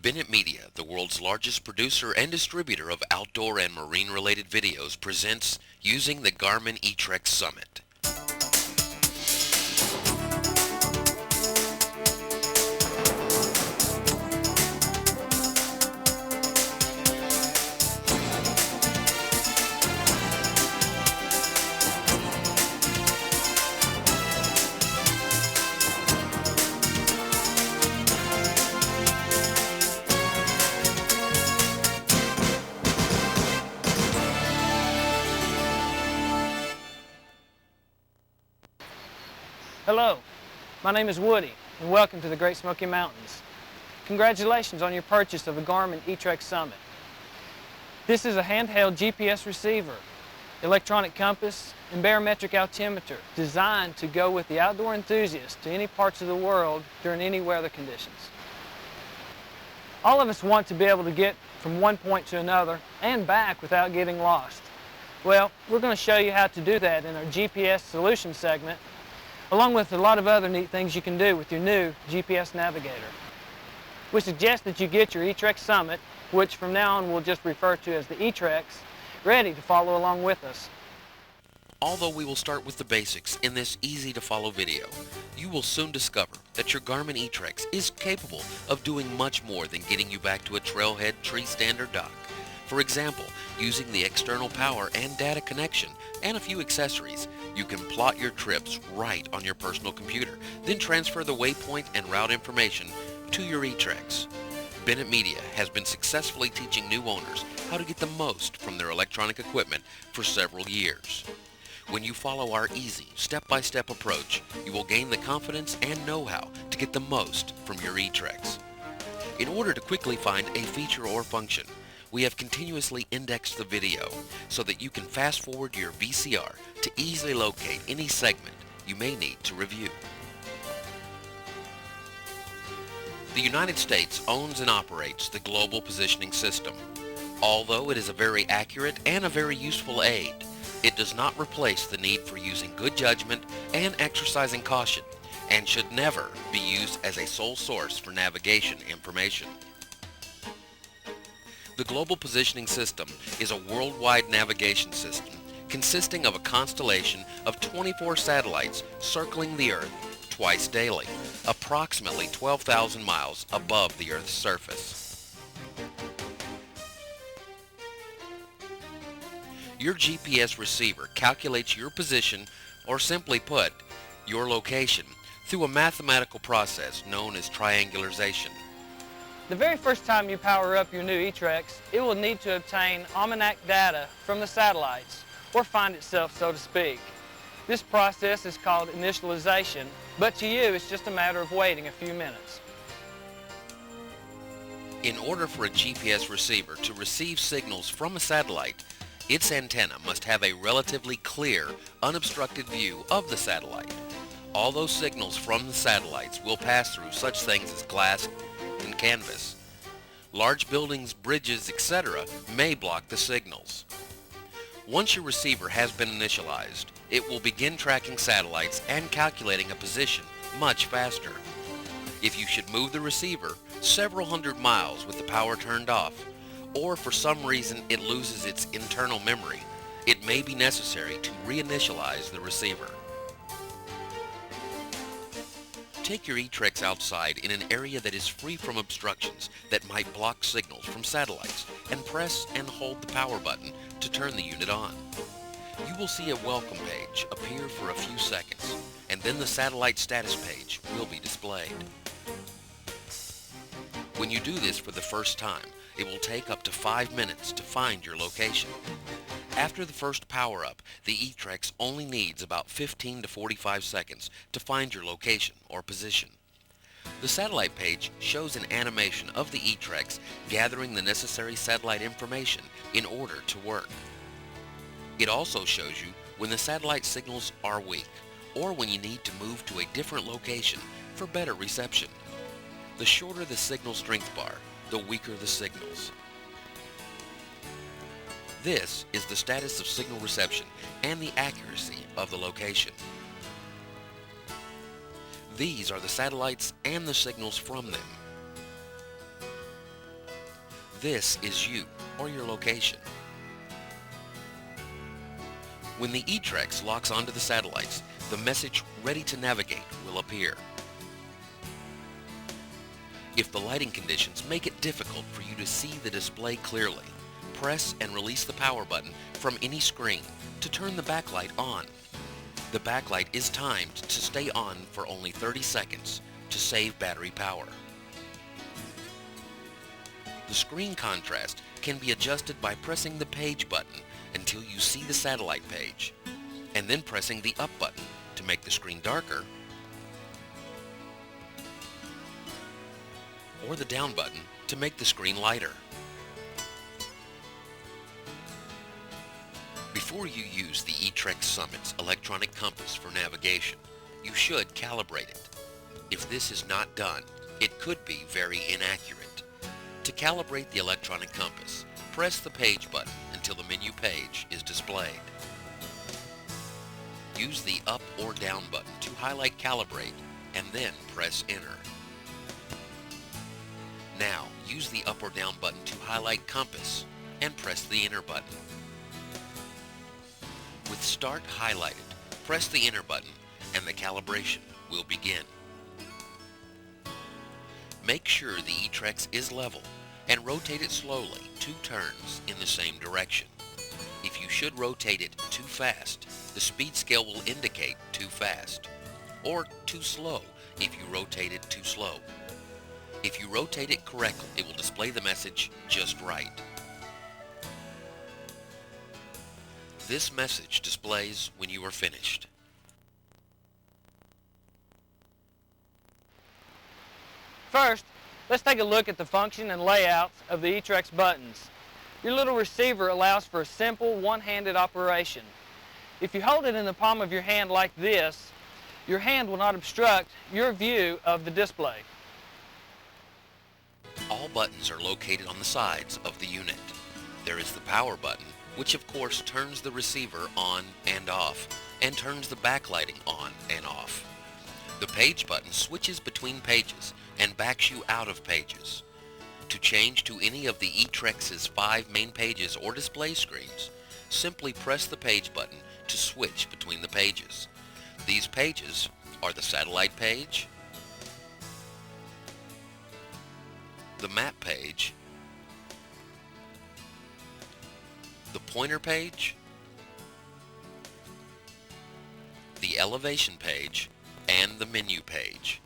Bennett Media, the world's largest producer and distributor of outdoor and marine-related videos, presents Using the Garmin eTrex Summit. Hello, my name is Woody, and welcome to the Great Smoky Mountains. Congratulations on your purchase of a Garmin eTrex Summit. This is a handheld GPS receiver, electronic compass, and barometric altimeter designed to go with the outdoor enthusiast to any parts of the world during any weather conditions. All of us want to be able to get from one point to another and back without getting lost. Well, we're going to show you how to do that in our GPS solution segment, along with a lot of other neat things you can do with your new GPS Navigator. We suggest that you get your eTrex Summit, which from now on we'll just refer to as the eTrex, ready to follow along with us. Although we will start with the basics in this easy-to-follow video, you will soon discover that your Garmin eTrex is capable of doing much more than getting you back to a trailhead, tree stand, or dock. For example, using the external power and data connection and a few accessories, you can plot your trips right on your personal computer, then transfer the waypoint and route information to your eTrex. Bennett Media has been successfully teaching new owners how to get the most from their electronic equipment for several years. When you follow our easy, step-by-step approach, you will gain the confidence and know-how to get the most from your eTrex. In order to quickly find a feature or function, we have continuously indexed the video so that you can fast forward your VCR to easily locate any segment you may need to review. The United States owns and operates the Global Positioning System. Although it is a very accurate and a very useful aid, it does not replace the need for using good judgment and exercising caution, and should never be used as a sole source for navigation information. The Global Positioning System is a worldwide navigation system consisting of a constellation of 24 satellites circling the Earth twice daily, approximately 12,000 miles above the Earth's surface. Your GPS receiver calculates your position, or simply put, your location, through a mathematical process known as triangularization. The very first time you power up your new eTrex, it will need to obtain almanac data from the satellites, or find itself, so to speak. This process is called initialization, but to you it's just a matter of waiting a few minutes. In order for a GPS receiver to receive signals from a satellite, its antenna must have a relatively clear, unobstructed view of the satellite. Although signals from the satellites will pass through such things as glass and canvas, large buildings, bridges, etc. may block the signals. Once your receiver has been initialized, it will begin tracking satellites and calculating a position much faster. If you should move the receiver several hundred miles with the power turned off, or for some reason it loses its internal memory, it may be necessary to reinitialize the receiver. Take your eTrex outside in an area that is free from obstructions that might block signals from satellites, and press and hold the power button to turn the unit on. You will see a welcome page appear for a few seconds, and then the satellite status page will be displayed. When you do this for the first time, it will take up to 5 minutes to find your location. After the first power-up, the eTrex only needs about 15 to 45 seconds to find your location or position. The satellite page shows an animation of the eTrex gathering the necessary satellite information in order to work. It also shows you when the satellite signals are weak, or when you need to move to a different location for better reception. The shorter the signal strength bar, the weaker the signals. This is the status of signal reception and the accuracy of the location. These are the satellites and the signals from them. this is you, or your location. When the eTrex locks onto the satellites, the message "Ready to Navigate" will appear. If the lighting conditions make it difficult for you to see the display clearly, press and release the power button from any screen to turn the backlight on. The backlight is timed to stay on for only 30 seconds to save battery power. The screen contrast can be adjusted by pressing the page button until you see the satellite page, and then pressing the up button to make the screen darker, or the down button to make the screen lighter. Before you use the eTrex Summit's electronic compass for navigation, you should calibrate it. If this is not done, it could be very inaccurate. To calibrate the electronic compass, press the page button until the menu page is displayed. Use the up or down button to highlight Calibrate and then press Enter. Now, use the up or down button to highlight Compass and press the Enter button. With Start highlighted, press the Enter button and the calibration will begin. Make sure the eTrex is level and rotate it slowly 2 turns in the same direction. If you should rotate it too fast, the speed scale will indicate too fast, or too slow if you rotate it too slow. If you rotate it correctly, it will display the message just right. This message displays when you are finished. First, let's take a look at the function and layout of the eTrex buttons. Your little receiver allows for a simple one-handed operation. If you hold it in the palm of your hand like this, your hand will not obstruct your view of the display. All buttons are located on the sides of the unit. There is the power button, which of course turns the receiver on and off, and turns the backlighting on and off. The page button switches between pages and backs you out of pages. To change to any of the eTrex's 5 main pages or display screens, simply press the page button to switch between the pages. These pages are the satellite page, the map page, the pointer page, the elevation page, and the menu page.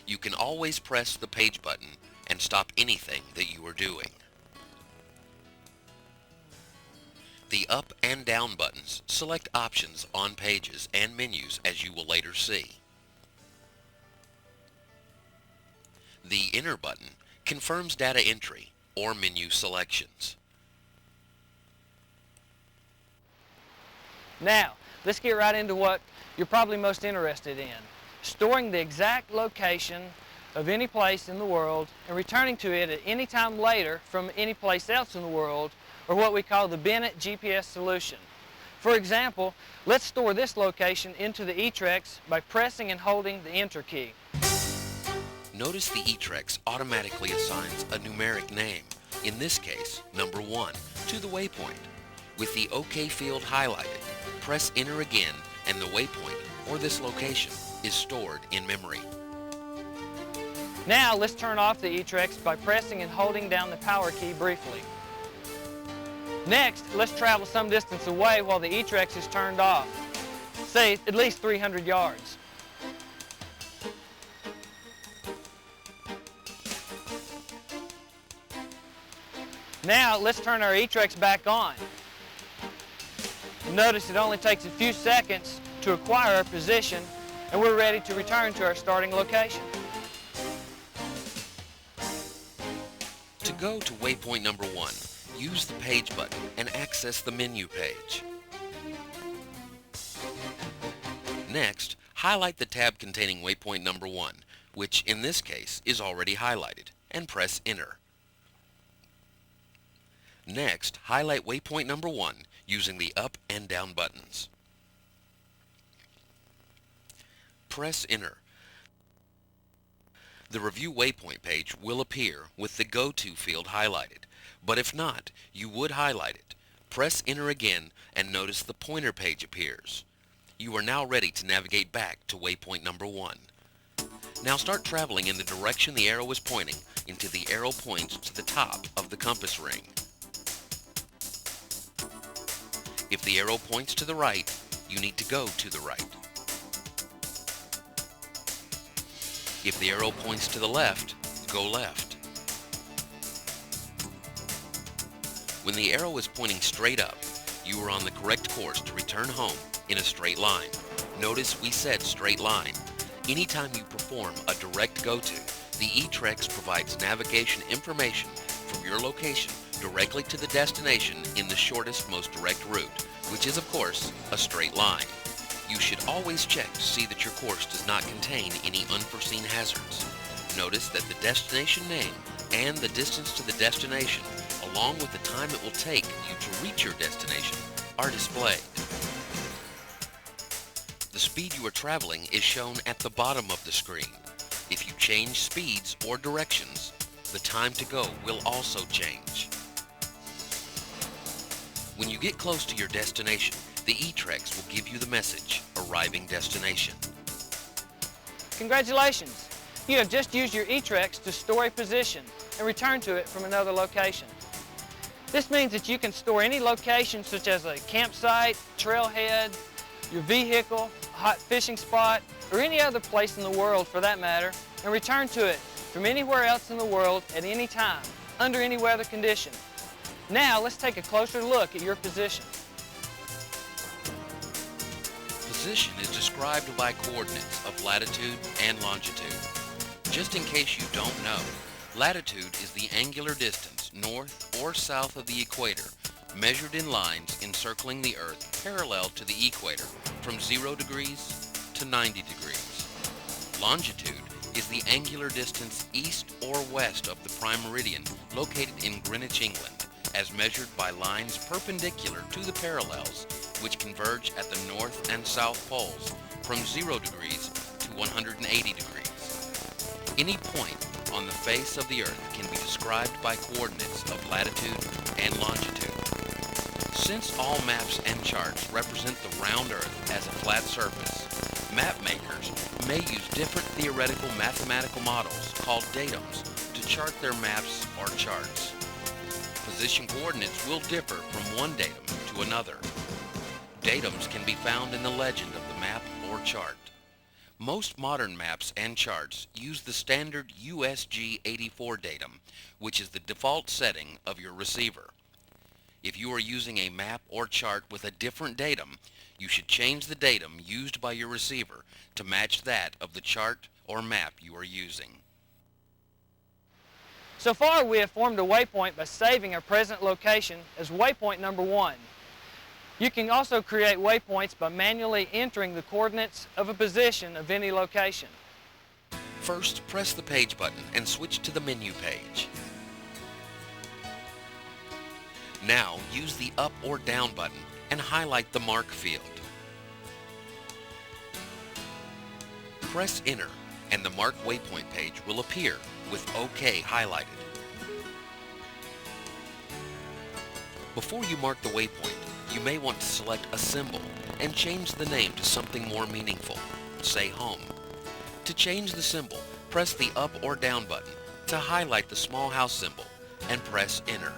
You can always press the page button and stop anything that you are doing. The up and down buttons select options on pages and menus, as you will later see. The Enter button confirms data entry or menu selections. Now, let's get right into what you're probably most interested in: storing the exact location of any place in the world and returning to it at any time later from any place else in the world, or what we call the Bennett GPS solution. For example, let's store this location into the eTrex by pressing and holding the Enter key. Notice the eTrex automatically assigns a numeric name, in this case, number 1, to the waypoint. With the OK field highlighted, press Enter again and the waypoint, or this location, is stored in memory. Now let's turn off the eTrex by pressing and holding down the power key briefly. Next, let's travel some distance away while the eTrex is turned off, say at least 300 yards. Now let's turn our eTrex back on. Notice it only takes a few seconds to acquire our position, and we're ready to return to our starting location. To go to waypoint number 1, use the page button and access the menu page. Next, highlight the tab containing waypoint number 1, which in this case is already highlighted, and press Enter. Next, highlight waypoint number 1 using the up and down buttons. Press Enter. The Review Waypoint page will appear with the Go To field highlighted, but if not, you would highlight it. Press Enter again and notice the pointer page appears. You are now ready to navigate back to waypoint number 1. Now start traveling in the direction the arrow is pointing until the arrow points to the top of the compass ring. If the arrow points to the right, you need to go to the right. If the arrow points to the left, go left. When the arrow is pointing straight up, you are on the correct course to return home in a straight line. Notice we said straight line. Anytime you perform a direct go-to, the eTrex provides navigation information from your location directly to the destination in the shortest, most direct route, which is of course a straight line. You should always check to see that your course does not contain any unforeseen hazards. Notice that the destination name and the distance to the destination, along with the time it will take you to reach your destination, are displayed. The speed you are traveling is shown at the bottom of the screen. If you change speeds or directions, the time to go will also change. When you get close to your destination, the eTrex will give you the message, Arriving Destination. Congratulations! You have just used your eTrex to store a position and return to it from another location. This means that you can store any location such as a campsite, trailhead, your vehicle, a hot fishing spot, or any other place in the world for that matter, and return to it from anywhere else in the world at any time, under any weather condition. Now let's take a closer look at your position. Position is described by coordinates of latitude and longitude. Just in case you don't know, latitude is the angular distance north or south of the equator, measured in lines encircling the Earth parallel to the equator from 0 degrees to 90 degrees. Longitude is the angular distance east or west of the prime meridian located in Greenwich, England, as measured by lines perpendicular to the parallels which converge at the north and south poles from 0 degrees to 180 degrees. Any point on the face of the Earth can be described by coordinates of latitude and longitude. Since all maps and charts represent the round Earth as a flat surface, map makers may use different theoretical mathematical models called datums to chart their maps or charts. Position coordinates will differ from one datum to another. Datums can be found in the legend of the map or chart. Most modern maps and charts use the standard USG84 datum, which is the default setting of your receiver. If you are using a map or chart with a different datum, you should change the datum used by your receiver to match that of the chart or map you are using. So far we have formed a waypoint by saving our present location as waypoint number 1. You can also create waypoints by manually entering the coordinates of a position of any location. First, press the page button and switch to the menu page. Now, use the up or down button and highlight the mark field. Press Enter and the Mark Waypoint page will appear with OK highlighted. Before you mark the waypoint, you may want to select a symbol and change the name to something more meaningful, say Home. To change the symbol, press the up or down button to highlight the small house symbol and press Enter.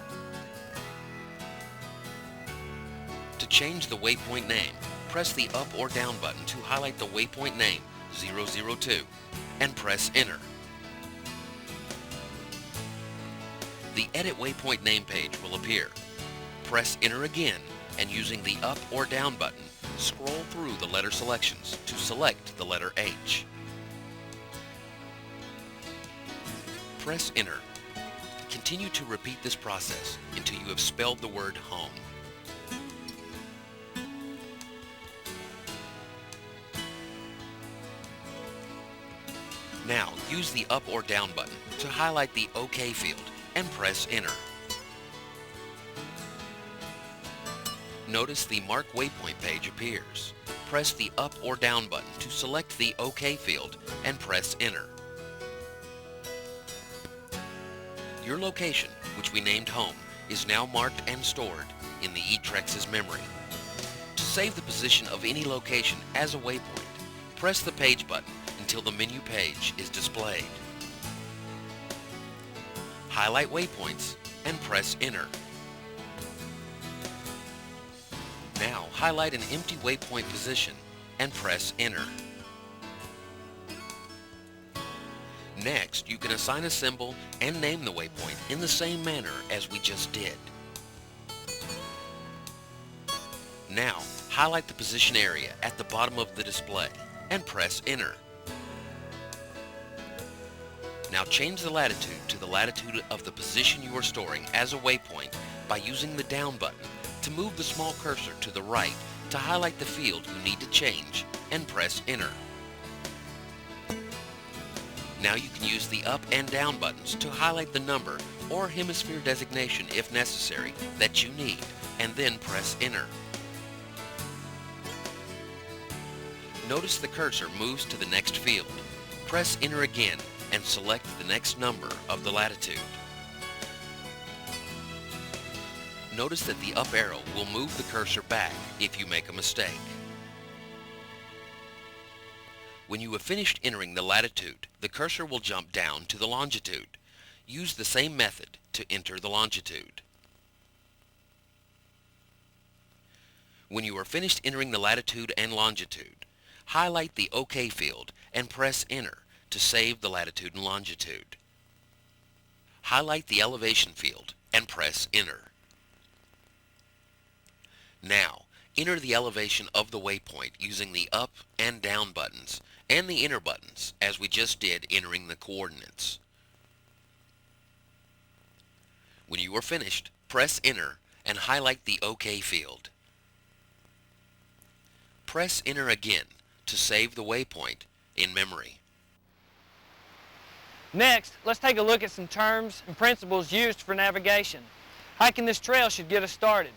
To change the waypoint name, press the up or down button to highlight the waypoint name 002 and press Enter. The Edit Waypoint Name page will appear. Press Enter again and using the up or down button, scroll through the letter selections to select the letter H. Press Enter. Continue to repeat this process until you have spelled the word Home. Now, use the up or down button to highlight the OK field and press Enter. Notice the Mark Waypoint page appears. Press the up or down button to select the OK field and press Enter. Your location, which we named home, is now marked and stored in the eTrex's memory. To save the position of any location as a waypoint, press the page button until the menu page is displayed. Highlight Waypoints and press Enter. Now highlight an empty waypoint position and press Enter. Next, you can assign a symbol and name the waypoint in the same manner as we just did. Now, highlight the position area at the bottom of the display and press Enter. Now change the latitude to the latitude of the position you are storing as a waypoint by using the down button to move the small cursor to the right to highlight the field you need to change and press Enter. Now you can use the up and down buttons to highlight the number or hemisphere designation if necessary that you need, and then press Enter. Notice the cursor moves to the next field. Press Enter again and select the next number of the latitude. Notice that the up arrow will move the cursor back if you make a mistake. When you have finished entering the latitude, the cursor will jump down to the longitude. Use the same method to enter the longitude. When you are finished entering the latitude and longitude, highlight the OK field and press Enter to save the latitude and longitude. Highlight the elevation field and press Enter. Now, enter the elevation of the waypoint using the up and down buttons and the enter buttons as we just did entering the coordinates. When you are finished, press Enter and highlight the OK field. Press Enter again to save the waypoint in memory. Next, let's take a look at some terms and principles used for navigation. Hiking this trail should get us started.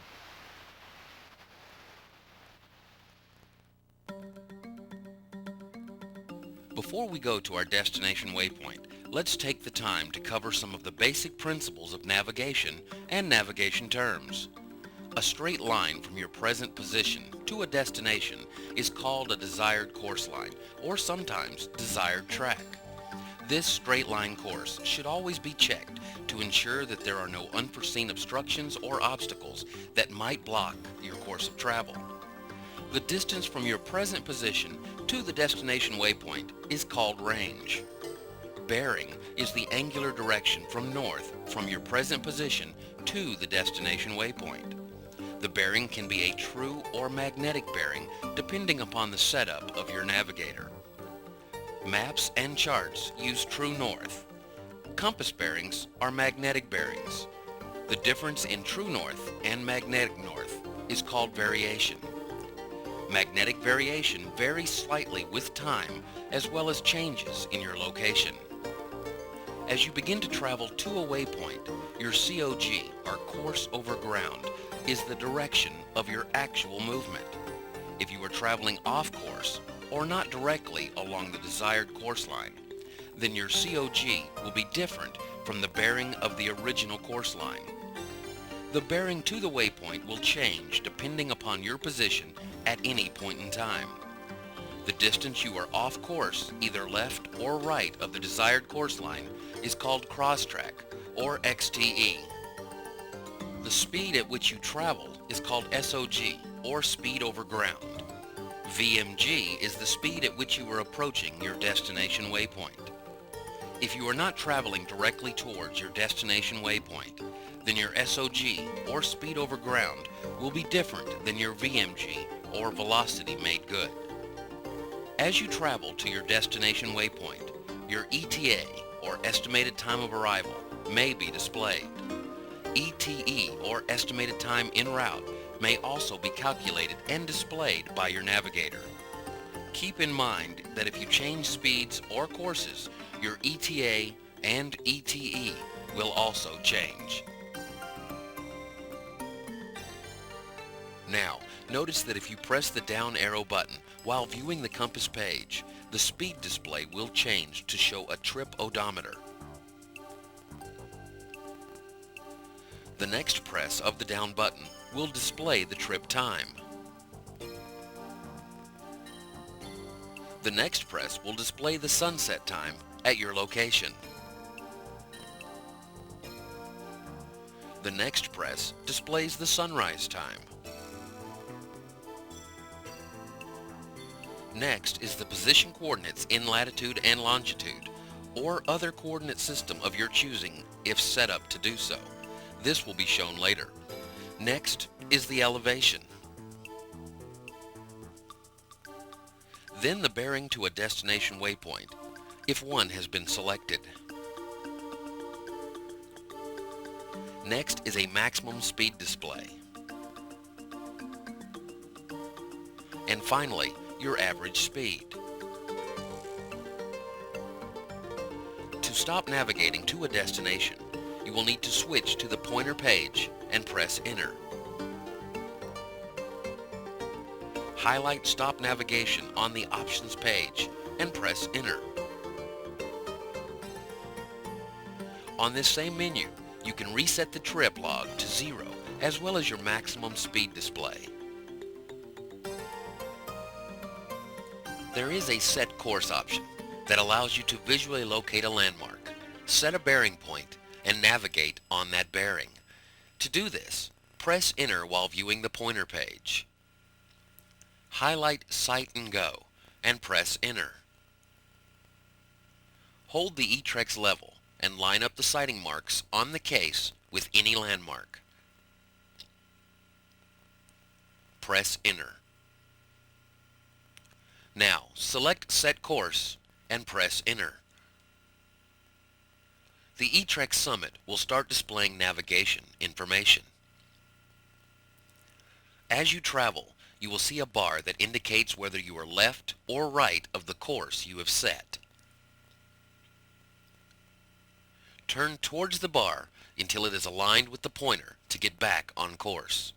Before we go to our destination waypoint, let's take the time to cover some of the basic principles of navigation and navigation terms. A straight line from your present position to a destination is called a desired course line, or sometimes desired track. This straight line course should always be checked to ensure that there are no unforeseen obstructions or obstacles that might block your course of travel. The distance from your present position to the destination waypoint is called range. Bearing is the angular direction from north from your present position to the destination waypoint. The bearing can be a true or magnetic bearing depending upon the setup of your navigator. Maps and charts use true north. Compass bearings are magnetic bearings. The difference in true north and magnetic north is called variation. Magnetic variation varies slightly with time as well as changes in your location. As you begin to travel to a waypoint, your COG, or course over ground, is the direction of your actual movement. If you are traveling off course or not directly along the desired course line, then your COG will be different from the bearing of the original course line. The bearing to the waypoint will change depending upon your position at any point in time. The distance you are off course, either left or right of the desired course line, is called crosstrack, or XTE. The speed at which you travel is called SOG, or speed over ground. VMG is the speed at which you are approaching your destination waypoint. If you are not traveling directly towards your destination waypoint, then your SOG, or speed over ground, will be different than your VMG, or velocity made good. As you travel to your destination waypoint, your ETA, or estimated time of arrival, may be displayed. ETE, or estimated time en route, may also be calculated and displayed by your navigator. Keep in mind that if you change speeds or courses, your ETA and ETE will also change. Now, notice that if you press the down arrow button while viewing the compass page, the speed display will change to show a trip odometer. The next press of the down button will display the trip time. The next press will display the sunset time at your location. The next press displays the sunrise time. Next is the position coordinates in latitude and longitude, or other coordinate system of your choosing if set up to do so. This will be shown later. Next is the elevation. Then the bearing to a destination waypoint, if one has been selected. Next is a maximum speed display. And finally, your average speed. To stop navigating to a destination, you will need to switch to the pointer page and press Enter. Highlight Stop Navigation on the Options page and press Enter. On this same menu, you can reset the trip log to 0 as well as your maximum speed display. There is a Set Course option that allows you to visually locate a landmark, set a bearing point, and navigate on that bearing. To do this, press Enter while viewing the pointer page. Highlight Sight and Go and press Enter. Hold the eTrex level and line up the sighting marks on the case with any landmark. Press Enter. Now, select Set Course and press Enter. The eTrex Summit will start displaying navigation information. As you travel, you will see a bar that indicates whether you are left or right of the course you have set. Turn towards the bar until it is aligned with the pointer to get back on course.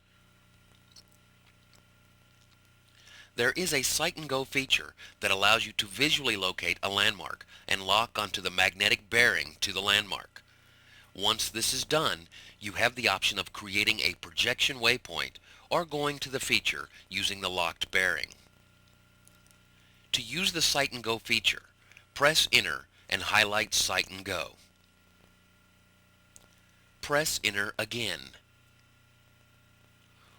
There is a Sight and Go feature that allows you to visually locate a landmark and lock onto the magnetic bearing to the landmark. Once this is done, you have the option of creating a projection waypoint or going to the feature using the locked bearing. To use the Sight and Go feature, press Enter and highlight Sight and Go. Press Enter again.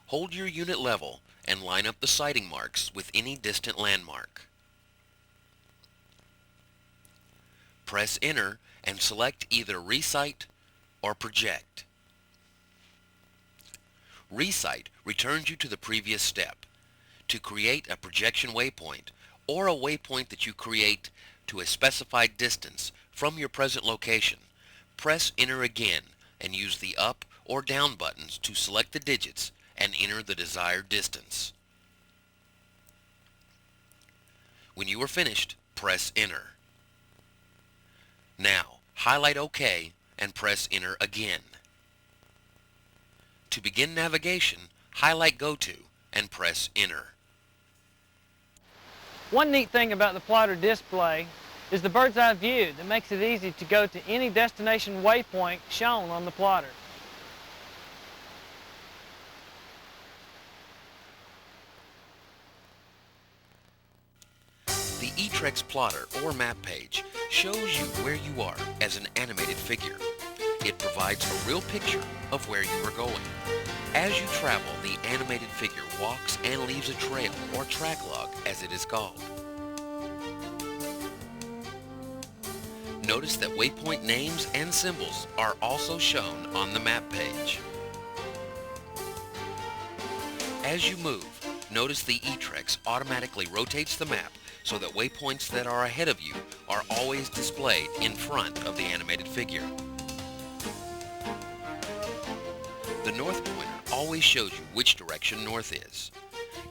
Hold your unit level and line up the sighting marks with any distant landmark. Press Enter and select either Resight or Project. Resight returns you to the previous step. To create a projection waypoint or a waypoint that you create to a specified distance from your present location, press Enter again and use the up or down buttons to select the digits and enter the desired distance. When you are finished, press Enter. Now, highlight OK and press Enter again. To begin navigation, highlight Go To and press Enter. One neat thing about the plotter display is the bird's eye view that makes it easy to go to any destination waypoint shown on the plotter. The eTrex plotter or map page shows you where you are as an animated figure. It provides a real picture of where you are going. As you travel, the animated figure walks and leaves a trail or track log as it is called. Notice that waypoint names and symbols are also shown on the map page. As you move, notice the eTrex automatically rotates the map so that waypoints that are ahead of you are always displayed in front of the animated figure. The north pointer always shows you which direction north is.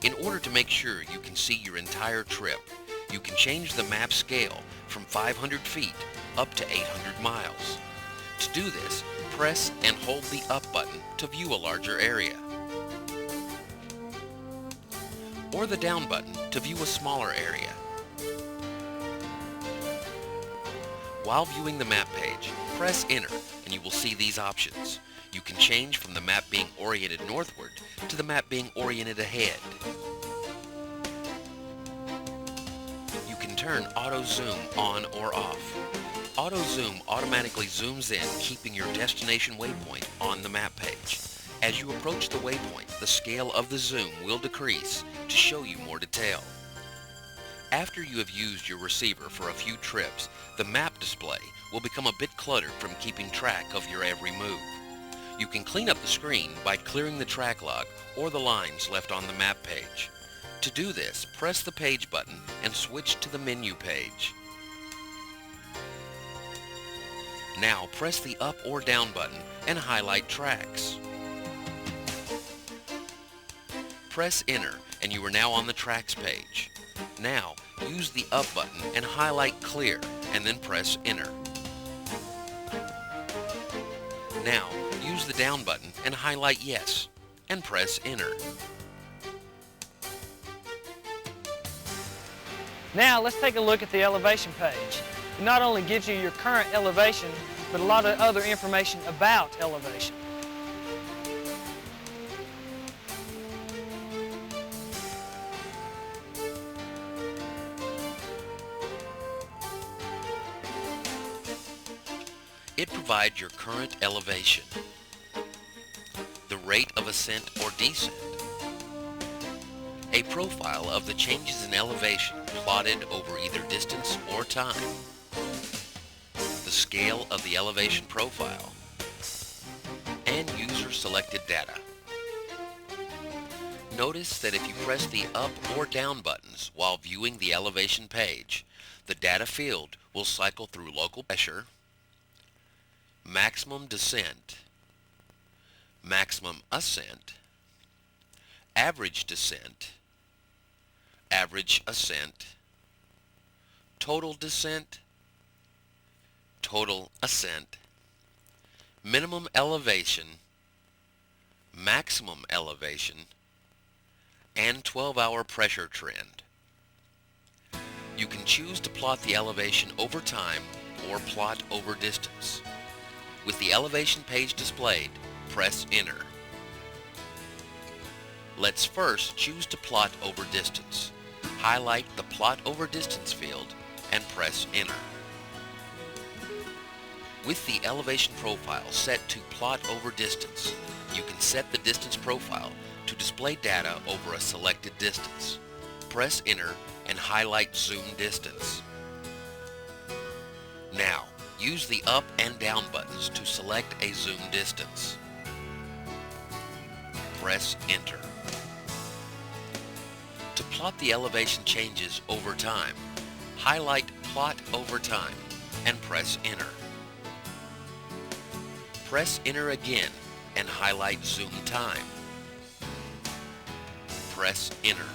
In order to make sure you can see your entire trip, you can change the map scale from 500 feet up to 800 miles. To do this, press and hold the up button to view a larger area, or the down button to view a smaller area. While viewing the map page, press Enter and you will see these options. You can change from the map being oriented northward to the map being oriented ahead. You can turn auto zoom on or off. Auto zoom automatically zooms in, keeping your destination waypoint on the map page. As you approach the waypoint, the scale of the zoom will decrease to show you more detail. After you have used your receiver for a few trips, the map display will become a bit cluttered from keeping track of your every move. You can clean up the screen by clearing the track log or the lines left on the map page. To do this, press the page button and switch to the menu page. Now press the up or down button and highlight tracks. Press enter and you are now on the tracks page. Now use the up button and highlight clear and then press enter. Now use the down button and highlight yes and press enter. Now let's take a look at the elevation page. It not only gives you your current elevation, but a lot of other information about elevation. It provides your current elevation, the rate of ascent or descent, a profile of the changes in elevation plotted over either distance or time, the scale of the elevation profile, and user-selected data. Notice that if you press the up or down buttons while viewing the elevation page, the data field will cycle through local pressure, maximum descent, maximum ascent, average descent, average ascent, total descent, total ascent, minimum elevation, maximum elevation, and 12-hour pressure trend. You can choose to plot the elevation over time or plot over distance. With the elevation page displayed, press enter. Let's first choose to plot over distance. Highlight the plot over distance field and press enter. With the elevation profile set to plot over distance, you can set the distance profile to display data over a selected distance. Press enter and highlight zoom distance. Now, use the up and down buttons to select a zoom distance. Press enter. To plot the elevation changes over time, highlight plot over time and press enter. Press enter again and highlight zoom time. Press enter.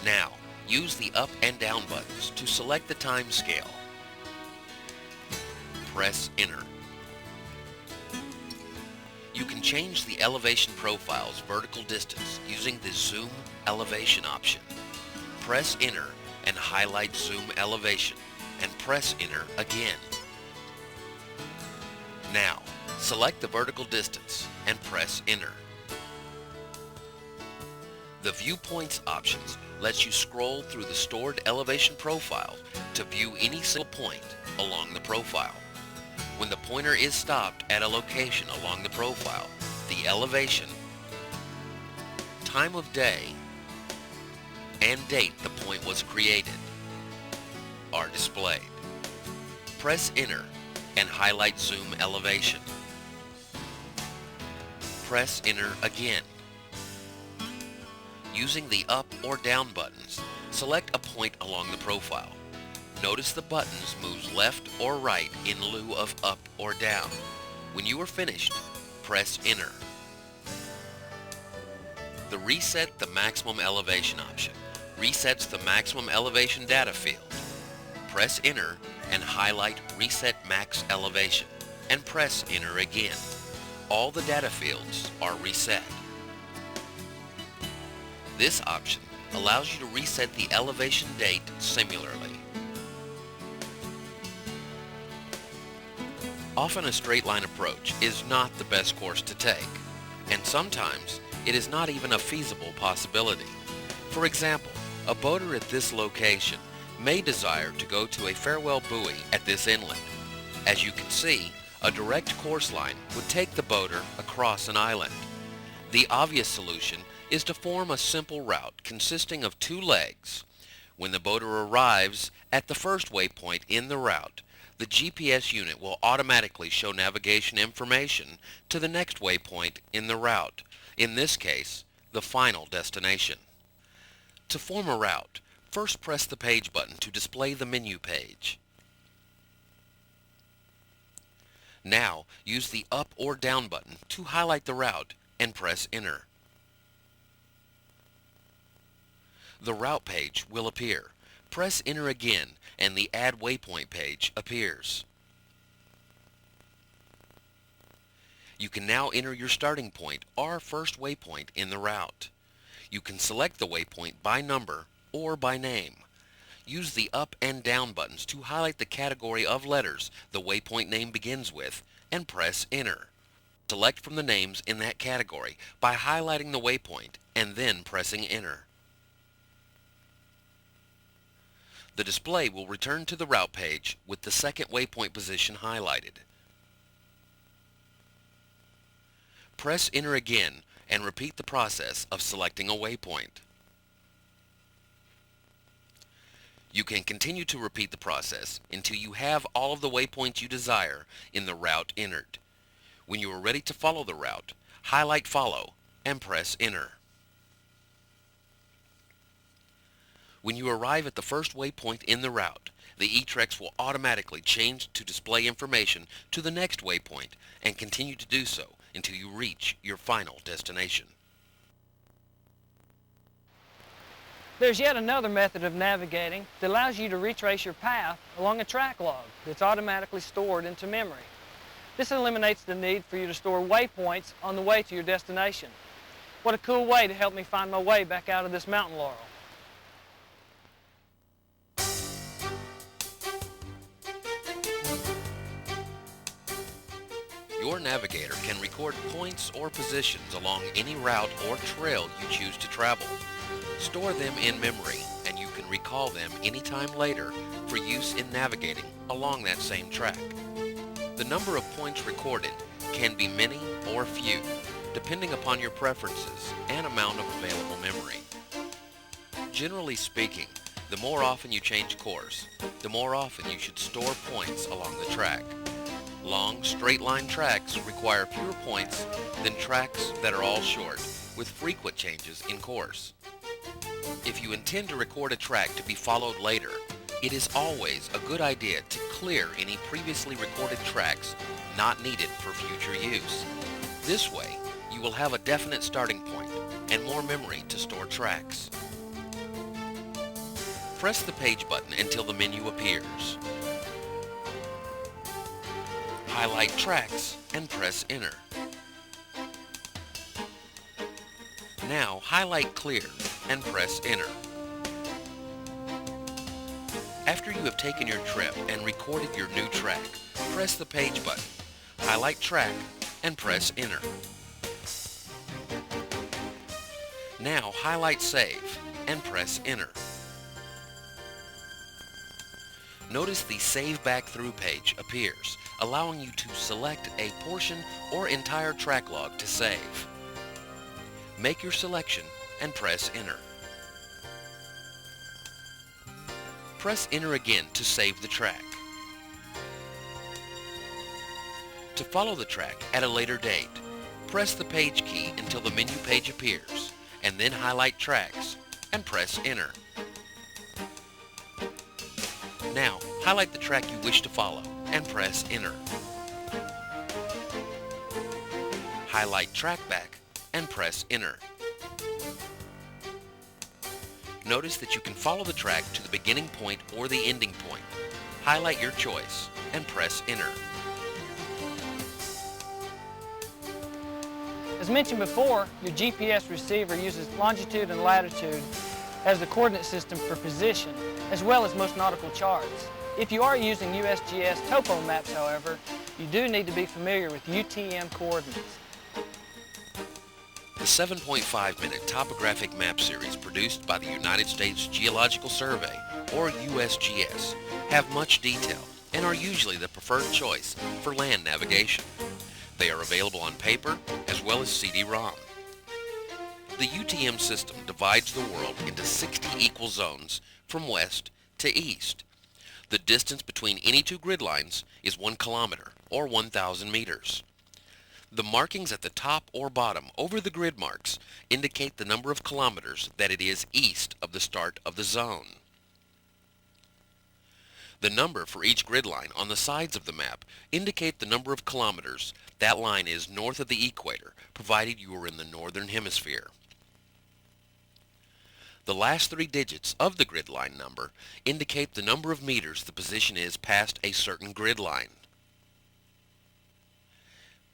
Now, use the up and down buttons to select the time scale. Press enter. You can change the elevation profile's vertical distance using the zoom elevation option. Press enter and highlight zoom elevation and press enter again. Now, select the vertical distance and press enter. The Viewpoints options lets you scroll through the stored elevation profile to view any single point along the profile. When the pointer is stopped at a location along the profile, the elevation, time of day, and date the point was created are displayed. Press enter and highlight zoom elevation. Press enter again. Using the up or down buttons, select a point along the profile. Notice the buttons moves left or right in lieu of up or down. When you are finished, press enter. The Reset the Maximum Elevation option resets the maximum elevation data field. Press enter and highlight Reset Max Elevation and press enter again. All the data fields are reset. This option allows you to reset the elevation date similarly. Often a straight line approach is not the best course to take, and sometimes it is not even a feasible possibility. For example, a boater at this location may desire to go to a farewell buoy at this inlet. As you can see, a direct course line would take the boater across an island. The obvious solution is to form a simple route consisting of two legs. When the boater arrives at the first waypoint in the route, the GPS unit will automatically show navigation information to the next waypoint in the route, in this case, the final destination. To form a route, first press the page button to display the menu page. Now, use the up or down button to highlight the route and press enter. The route page will appear. Press enter again and the add waypoint page appears. You can now enter your starting point or first waypoint in the route. You can select the waypoint by number or by name. Use the up and down buttons to highlight the category of letters the waypoint name begins with and press enter. Select from the names in that category by highlighting the waypoint and then pressing enter. The display will return to the route page with the second waypoint position highlighted. Press enter again and repeat the process of selecting a waypoint. You can continue to repeat the process until you have all of the waypoints you desire in the route entered. When you are ready to follow the route, highlight follow and press enter. When you arrive at the first waypoint in the route, the eTrex will automatically change to display information to the next waypoint and continue to do so until you reach your final destination. There's yet another method of navigating that allows you to retrace your path along a track log that's automatically stored into memory. This eliminates the need for you to store waypoints on the way to your destination. What a cool way to help me find my way back out of this mountain laurel. Your Navigator can record points or positions along any route or trail you choose to travel. Store them in memory, and you can recall them anytime later for use in navigating along that same track. The number of points recorded can be many or few, depending upon your preferences and amount of available memory. Generally speaking, the more often you change course, the more often you should store points along the track. Long, straight-line tracks require fewer points than tracks that are all short, with frequent changes in course. If you intend to record a track to be followed later, it is always a good idea to clear any previously recorded tracks not needed for future use. This way, you will have a definite starting point and more memory to store tracks. Press the page button until the menu appears. Highlight tracks and press enter. Now highlight clear and press enter. After you have taken your trip and recorded your new track, press the page button, highlight track and press enter. Now highlight save and press enter. Notice the Save Back Through page appears, allowing you to select a portion or entire track log to save. Make your selection and press enter. Press enter again to save the track. To follow the track at a later date, press the page key until the menu page appears, and then highlight tracks and press enter. Now, highlight the track you wish to follow and press enter. Highlight track back and press enter. Notice that you can follow the track to the beginning point or the ending point. Highlight your choice and press enter. As mentioned before, your GPS receiver uses longitude and latitude has the coordinate system for position, as well as most nautical charts. If you are using USGS topo maps, however, you do need to be familiar with UTM coordinates. The 7.5-minute topographic map series produced by the United States Geological Survey, or USGS, have much detail and are usually the preferred choice for land navigation. They are available on paper as well as CD-ROM. The UTM system divides the world into 60 equal zones from west to east. The distance between any two grid lines is 1 kilometer or 1,000 meters. The markings at the top or bottom over the grid marks indicate the number of kilometers that it is east of the start of the zone. The number for each grid line on the sides of the map indicate the number of kilometers that line is north of the equator, provided you are in the northern hemisphere. The last 3 digits of the grid line number indicate the number of meters the position is past a certain grid line.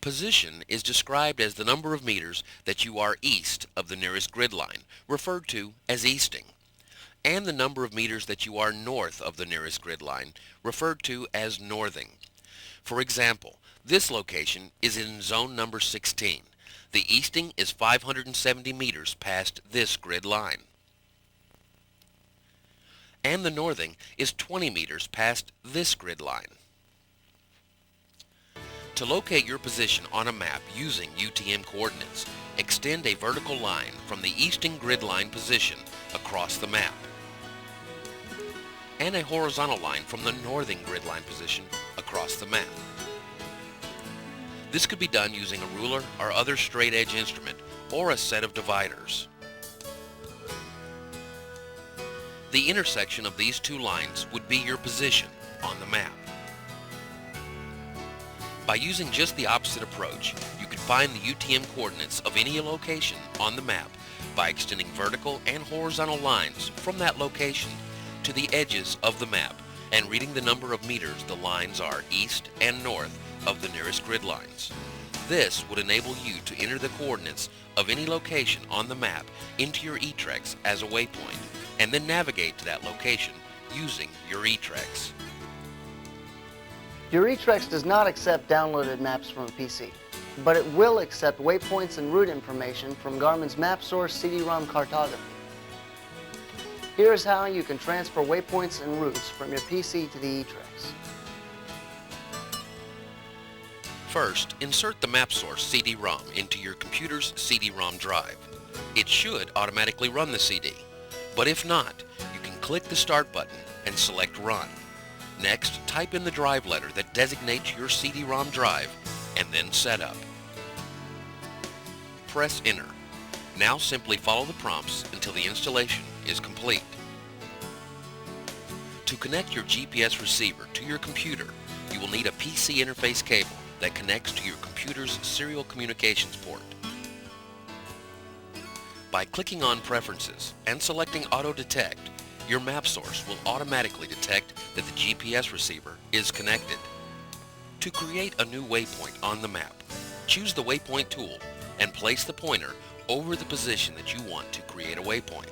Position is described as the number of meters that you are east of the nearest grid line, referred to as easting, and the number of meters that you are north of the nearest grid line, referred to as northing. For example, this location is in zone number 16. The easting is 570 meters past this grid line, and the northing is 20 meters past this grid line. To locate your position on a map using UTM coordinates, extend a vertical line from the easting grid line position across the map, and a horizontal line from the northing grid line position across the map. This could be done using a ruler or other straight edge instrument or a set of dividers. The intersection of these two lines would be your position on the map. By using just the opposite approach, you can find the UTM coordinates of any location on the map by extending vertical and horizontal lines from that location to the edges of the map and reading the number of meters the lines are east and north of the nearest grid lines. This would enable you to enter the coordinates of any location on the map into your eTrex as a waypoint, and then navigate to that location using your eTrex. Your eTrex does not accept downloaded maps from a PC, but it will accept waypoints and route information from Garmin's MapSource CD-ROM cartography. Here is how you can transfer waypoints and routes from your PC to the eTrex. First, insert the MapSource CD-ROM into your computer's CD-ROM drive. It should automatically run the CD, but if not, you can click the Start button and select Run. Next, type in the drive letter that designates your CD-ROM drive, and then Setup. Press Enter. Now simply follow the prompts until the installation is complete. To connect your GPS receiver to your computer, you will need a PC interface cable that connects to your computer's serial communications port. By clicking on Preferences and selecting Auto Detect, your MapSource will automatically detect that the GPS receiver is connected. To create a new waypoint on the map, choose the Waypoint tool and place the pointer over the position that you want to create a waypoint.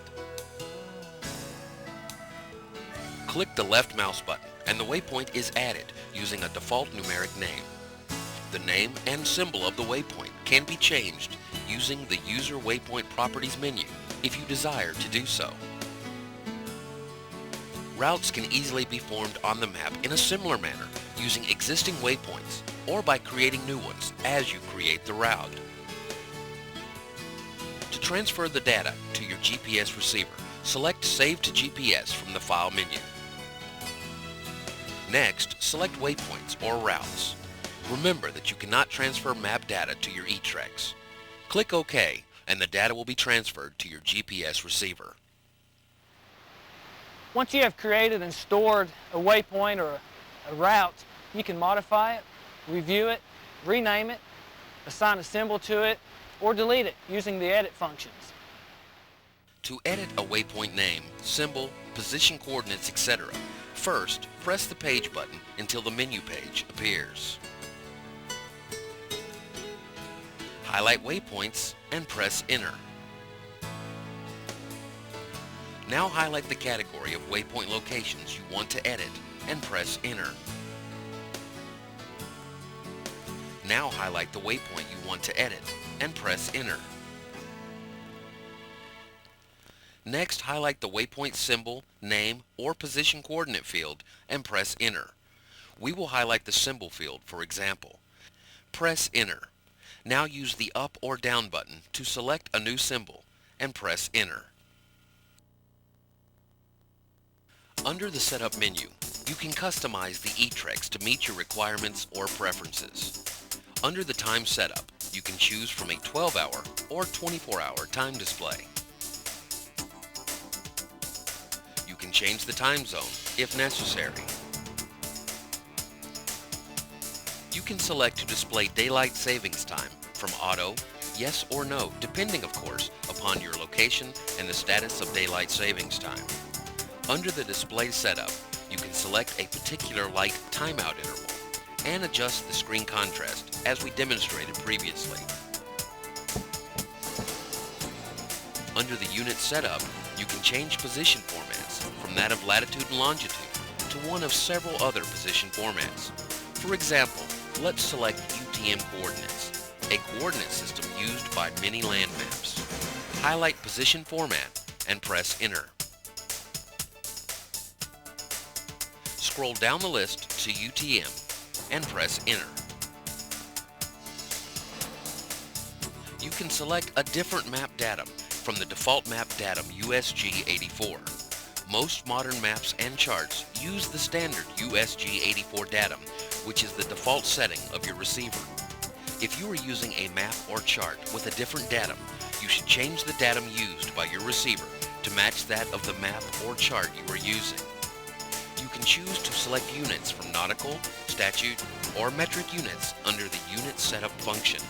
Click the left mouse button and the waypoint is added using a default numeric name. The name and symbol of the waypoint can be changed using the User Waypoint Properties menu if you desire to do so. Routes can easily be formed on the map in a similar manner using existing waypoints or by creating new ones as you create the route. To transfer the data to your GPS receiver, select Save to GPS from the File menu. Next, select Waypoints or Routes. Remember that you cannot transfer map data to your eTrex. Click OK and the data will be transferred to your GPS receiver. Once you have created and stored a waypoint or a route, you can modify it, review it, rename it, assign a symbol to it, or delete it using the edit functions. To edit a waypoint name, symbol, position coordinates, etc., first press the Page button until the menu page appears. Highlight Waypoints and press Enter. Now highlight the category of waypoint locations you want to edit and press Enter. Now highlight the waypoint you want to edit and press Enter. Next, highlight the waypoint symbol, name, or position coordinate field and press Enter. We will highlight the symbol field, for example. Press Enter. Now use the up or down button to select a new symbol and press Enter. Under the Setup menu, you can customize the eTrex to meet your requirements or preferences. Under the Time Setup, you can choose from a 12-hour or 24-hour time display. You can change the time zone if necessary. You can select to display daylight savings time from auto, yes or no, depending of course upon your location and the status of daylight savings time. Under the display setup, you can select a particular light timeout interval and adjust the screen contrast as we demonstrated previously. Under the unit setup, you can change position formats from that of latitude and longitude to one of several other position formats. For example, let's select UTM coordinates, a coordinate system used by many land maps. Highlight Position Format and press Enter. Scroll down the list to UTM and press Enter. You can select a different map datum from the default map datum USG84. Most modern maps and charts use the standard USG84 datum, which is the default setting of your receiver. If you are using a map or chart with a different datum, you should change the datum used by your receiver to match that of the map or chart you are using. You can choose to select units from nautical, statute, or metric units under the Unit Setup function.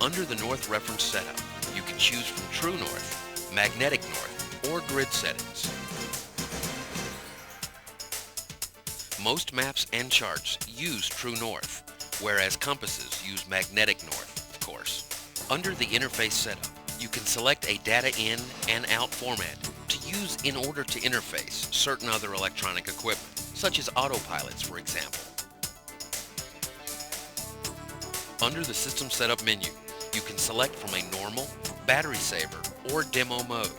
Under the North Reference Setup, you can choose from True North, Magnetic North, or Grid settings. Most maps and charts use True North, whereas compasses use Magnetic North, of course. Under the Interface Setup, you can select a data in and out format to use in order to interface certain other electronic equipment, such as autopilots, for example. Under the System Setup menu, you can select from a normal, battery saver, or demo mode.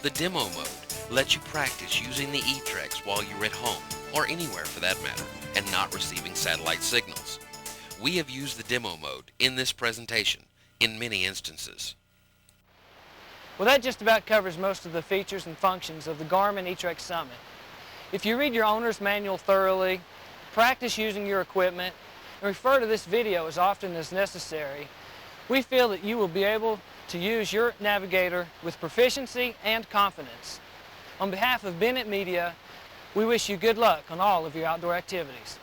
The demo mode lets you practice using the eTrex while you're at home, or anywhere for that matter, and not receiving satellite signals. We have used the demo mode in this presentation in many instances. Well, that just about covers most of the features and functions of the Garmin eTrex Summit. If you read your owner's manual thoroughly, practice using your equipment, and refer to this video as often as necessary, we feel that you will be able to use your Navigator with proficiency and confidence. On behalf of Bennett Media, we wish you good luck on all of your outdoor activities.